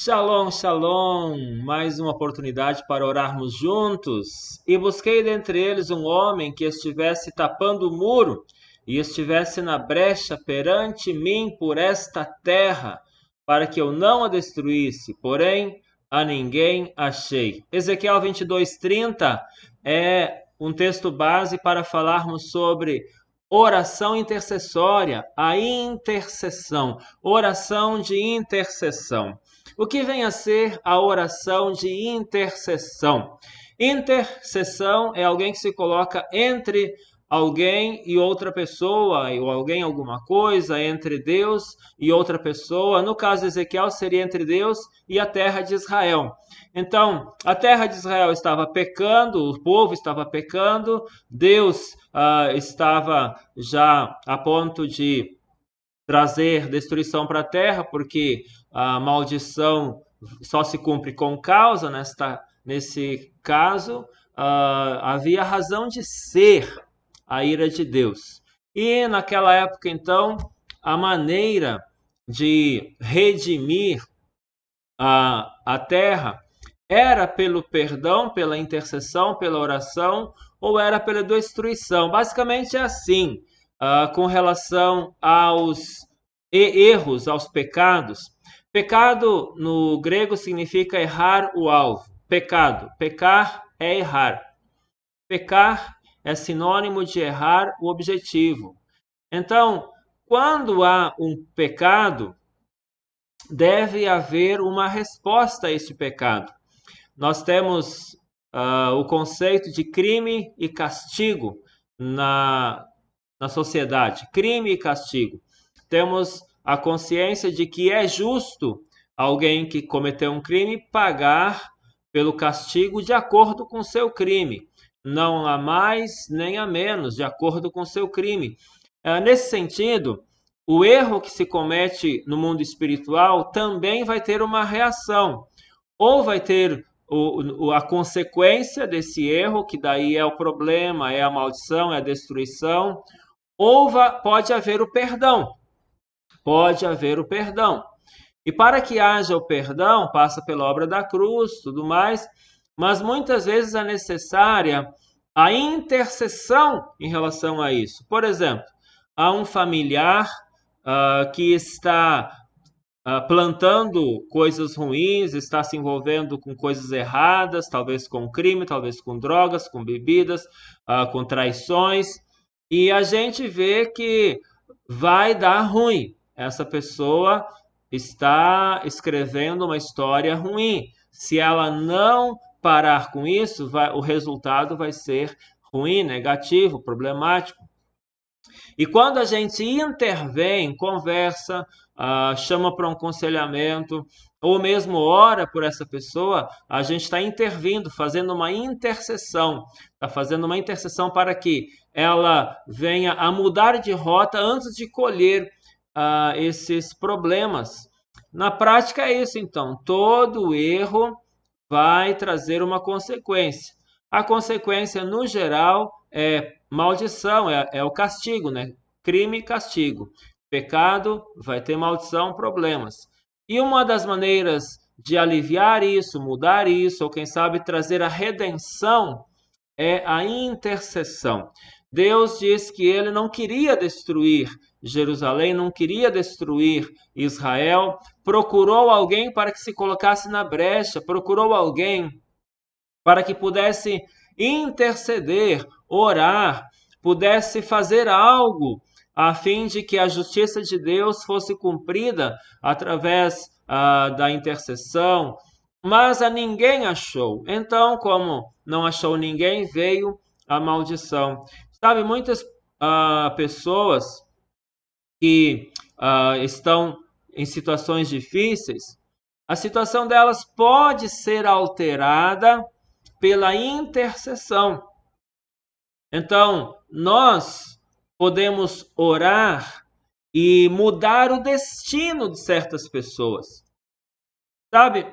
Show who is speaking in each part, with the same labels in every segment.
Speaker 1: Shalom, shalom! Mais uma oportunidade para orarmos juntos. E busquei dentre eles um homem que estivesse tapando o muro e estivesse na brecha perante mim por esta terra, para que eu não a destruísse, porém a ninguém achei. Ezequiel 22:30 é um texto base para falarmos sobre oração intercessória, a intercessão, oração de intercessão. O que vem a ser a oração de intercessão? Intercessão é alguém que se coloca entre alguém e outra pessoa, ou alguém alguma coisa, entre Deus e outra pessoa. No caso de Ezequiel, seria entre Deus e a terra de Israel. Então, a terra de Israel estava pecando, o povo estava pecando, Deus estava já a ponto de trazer destruição para a terra, porque a maldição só se cumpre com causa. Nesse caso, havia razão de ser a ira de Deus. E naquela época, então, a maneira de redimir a terra era pelo perdão, pela intercessão, pela oração, ou era pela destruição. Basicamente é assim, com relação aos erros, aos pecados. Pecado no grego significa errar o alvo. Pecado, pecar é errar. Pecar é sinônimo de errar o objetivo. Então, quando há um pecado, deve haver uma resposta a este pecado. Nós temos o conceito de crime e castigo na sociedade. Crime e castigo. Temos a consciência de que é justo alguém que cometeu um crime pagar pelo castigo de acordo com seu crime. Não a mais nem a menos, de acordo com seu crime. Nesse sentido, o erro que se comete no mundo espiritual também vai ter uma reação. Ou vai ter a consequência desse erro, que daí é o problema, é a maldição, é a destruição, ou pode haver o perdão. Pode haver o perdão. E para que haja o perdão, passa pela obra da cruz, tudo mais, mas muitas vezes é necessária a intercessão em relação a isso. Por exemplo, há um familiar que está plantando coisas ruins, está se envolvendo com coisas erradas, talvez com crime, talvez com drogas, com bebidas, com traições, e a gente vê que vai dar ruim. Essa pessoa está escrevendo uma história ruim. Se ela não parar com isso, o resultado vai ser ruim, negativo, problemático. E quando a gente intervém, conversa, chama para um aconselhamento, ou mesmo ora por essa pessoa, a gente está intervindo, fazendo uma intercessão. Está fazendo uma intercessão para que ela venha a mudar de rota antes de colher esses problemas. Na prática é isso, então. Todo erro vai trazer uma consequência. A consequência, no geral, é maldição, é o castigo, né? Crime e castigo. Pecado vai ter maldição, problemas. E uma das maneiras de aliviar isso, mudar isso, ou quem sabe trazer a redenção, é a intercessão. Deus diz que ele não queria destruir Jerusalém, não queria destruir Israel, procurou alguém para que se colocasse na brecha, procurou alguém para que pudesse interceder, orar, pudesse fazer algo a fim de que a justiça de Deus fosse cumprida através da intercessão, mas a ninguém achou. Então, como não achou ninguém, veio a maldição. Sabe, muitas pessoas que estão em situações difíceis, a situação delas pode ser alterada pela intercessão. Então, nós podemos orar e mudar o destino de certas pessoas. Sabe,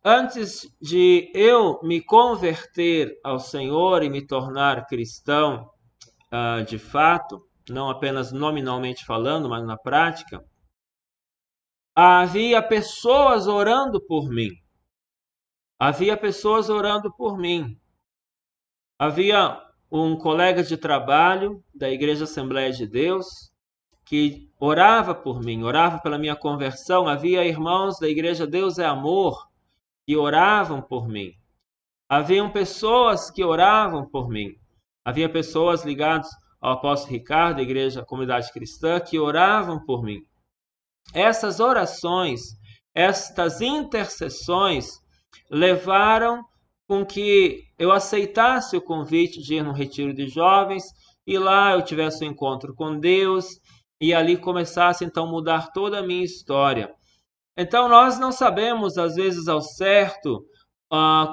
Speaker 1: antes de eu me converter ao Senhor e me tornar cristão, de fato, não apenas nominalmente falando, mas na prática, havia pessoas orando por mim. Havia pessoas orando por mim. Havia um colega de trabalho da Igreja Assembleia de Deus que orava por mim, orava pela minha conversão. Havia irmãos da Igreja Deus é Amor que oravam por mim. Haviam pessoas que oravam por mim. Havia pessoas ligadas ao apóstolo Ricardo, da Igreja Comunidade Cristã, que oravam por mim. Essas orações, estas intercessões, levaram com que eu aceitasse o convite de ir no retiro de jovens e lá eu tivesse um encontro com Deus e ali começasse então a mudar toda a minha história. Então nós não sabemos às vezes ao certo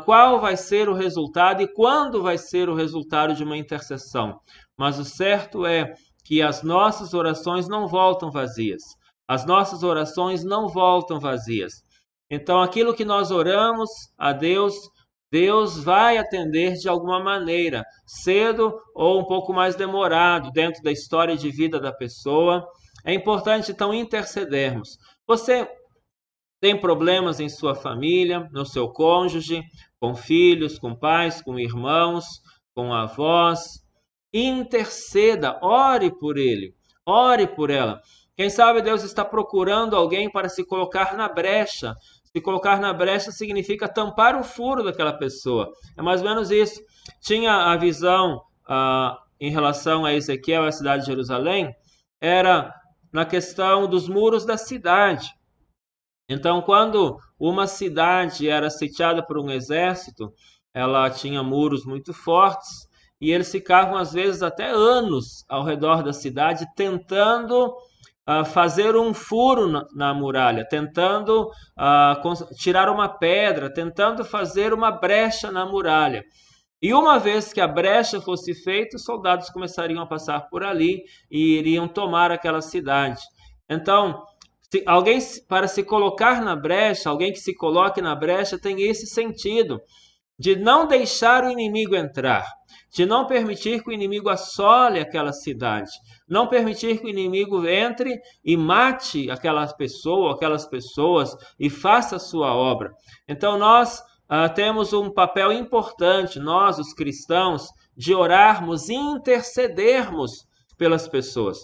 Speaker 1: qual vai ser o resultado e quando vai ser o resultado de uma intercessão, mas o certo é que as nossas orações não voltam vazias. As nossas orações não voltam vazias. Então, aquilo que nós oramos a Deus, Deus vai atender de alguma maneira, cedo ou um pouco mais demorado, dentro da história de vida da pessoa. É importante, então, intercedermos. Você tem problemas em sua família, no seu cônjuge, com filhos, com pais, com irmãos, com avós. Interceda, ore por ele, ore por ela. Quem sabe Deus está procurando alguém para se colocar na brecha. Se colocar na brecha significa tampar o furo daquela pessoa. É mais ou menos isso. Tinha a visão em relação a Ezequiel e a cidade de Jerusalém, era na questão dos muros da cidade. Então, quando uma cidade era sitiada por um exército, ela tinha muros muito fortes e eles ficavam, às vezes, até anos ao redor da cidade tentando fazer um furo na muralha, tentando tirar uma pedra, tentando fazer uma brecha na muralha. E uma vez que a brecha fosse feita, os soldados começariam a passar por ali e iriam tomar aquela cidade. Então, alguém para se colocar na brecha, alguém que se coloque na brecha tem esse sentido de não deixar o inimigo entrar, de não permitir que o inimigo assole aquela cidade, não permitir que o inimigo entre e mate aquela pessoa, aquelas pessoas e faça a sua obra. Então nós temos um papel importante, nós os cristãos, de orarmos e intercedermos pelas pessoas.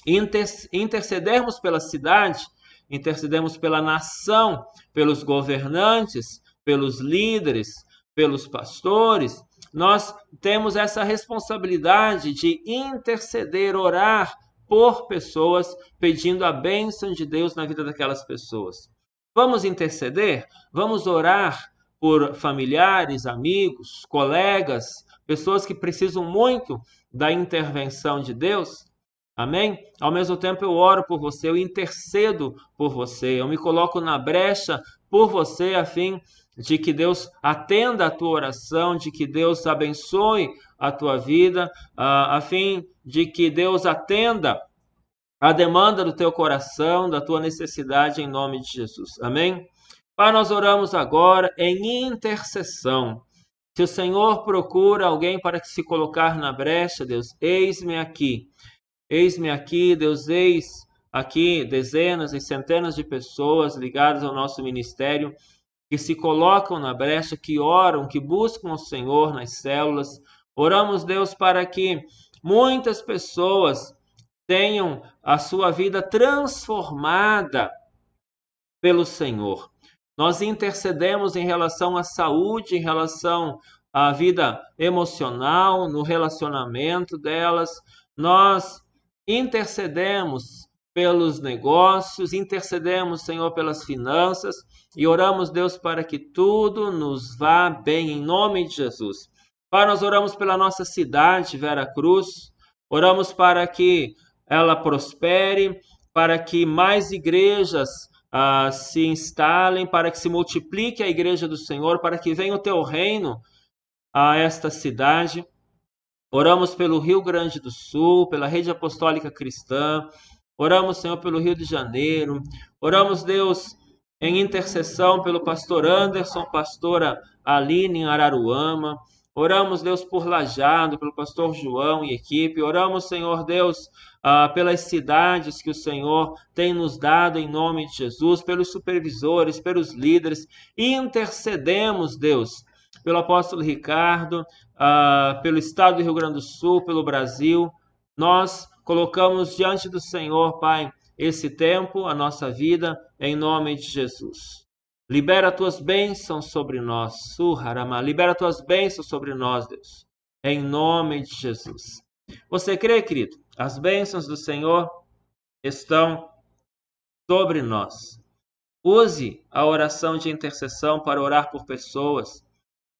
Speaker 1: Intercedermos pela cidade, intercedermos pela nação, pelos governantes, pelos líderes, pelos pastores. Nós temos essa responsabilidade de interceder, orar por pessoas, pedindo a bênção de Deus na vida daquelas pessoas. Vamos interceder? Vamos orar por familiares, amigos, colegas, pessoas que precisam muito da intervenção de Deus? Amém? Ao mesmo tempo eu oro por você, eu intercedo por você, eu me coloco na brecha por você, a fim de que Deus atenda a tua oração, de que Deus abençoe a tua vida, a fim de que Deus atenda a demanda do teu coração, da tua necessidade, em nome de Jesus. Amém? Pai, nós oramos agora em intercessão. Se o Senhor procura alguém para se colocar na brecha, Deus, eis-me aqui. Eis-me aqui, Deus, eis aqui dezenas e centenas de pessoas ligadas ao nosso ministério, que se colocam na brecha, que oram, que buscam o Senhor nas células. Oramos, Deus, para que muitas pessoas tenham a sua vida transformada pelo Senhor. Nós intercedemos em relação à saúde, em relação à vida emocional, no relacionamento delas. Nós intercedemos pelos negócios, intercedemos, Senhor, pelas finanças e oramos, Deus, para que tudo nos vá bem, em nome de Jesus. Pai, nós oramos pela nossa cidade, Vera Cruz, oramos para que ela prospere, para que mais igrejas se instalem, para que se multiplique a igreja do Senhor, para que venha o teu reino a esta cidade. Oramos pelo Rio Grande do Sul, pela Rede Apostólica Cristã. Oramos, Senhor, pelo Rio de Janeiro. Oramos, Deus, em intercessão pelo pastor Anderson, pastora Aline em Araruama. Oramos, Deus, por Lajado, pelo pastor João e equipe. Oramos, Senhor Deus, pelas cidades que o Senhor tem nos dado em nome de Jesus, pelos supervisores, pelos líderes. E intercedemos, Deus, pelo apóstolo Ricardo, pelo estado do Rio Grande do Sul, pelo Brasil. Nós colocamos diante do Senhor, Pai, esse tempo, a nossa vida, em nome de Jesus. Libera tuas bênçãos sobre nós, Surharama. Libera tuas bênçãos sobre nós, Deus, em nome de Jesus. Você crê, querido? As bênçãos do Senhor estão sobre nós. Use a oração de intercessão para orar por pessoas,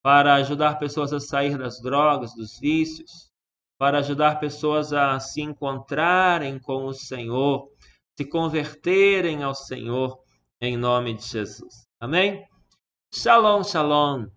Speaker 1: para ajudar pessoas a sair das drogas, dos vícios, para ajudar pessoas a se encontrarem com o Senhor, se converterem ao Senhor, em nome de Jesus. Amém? Shalom, shalom.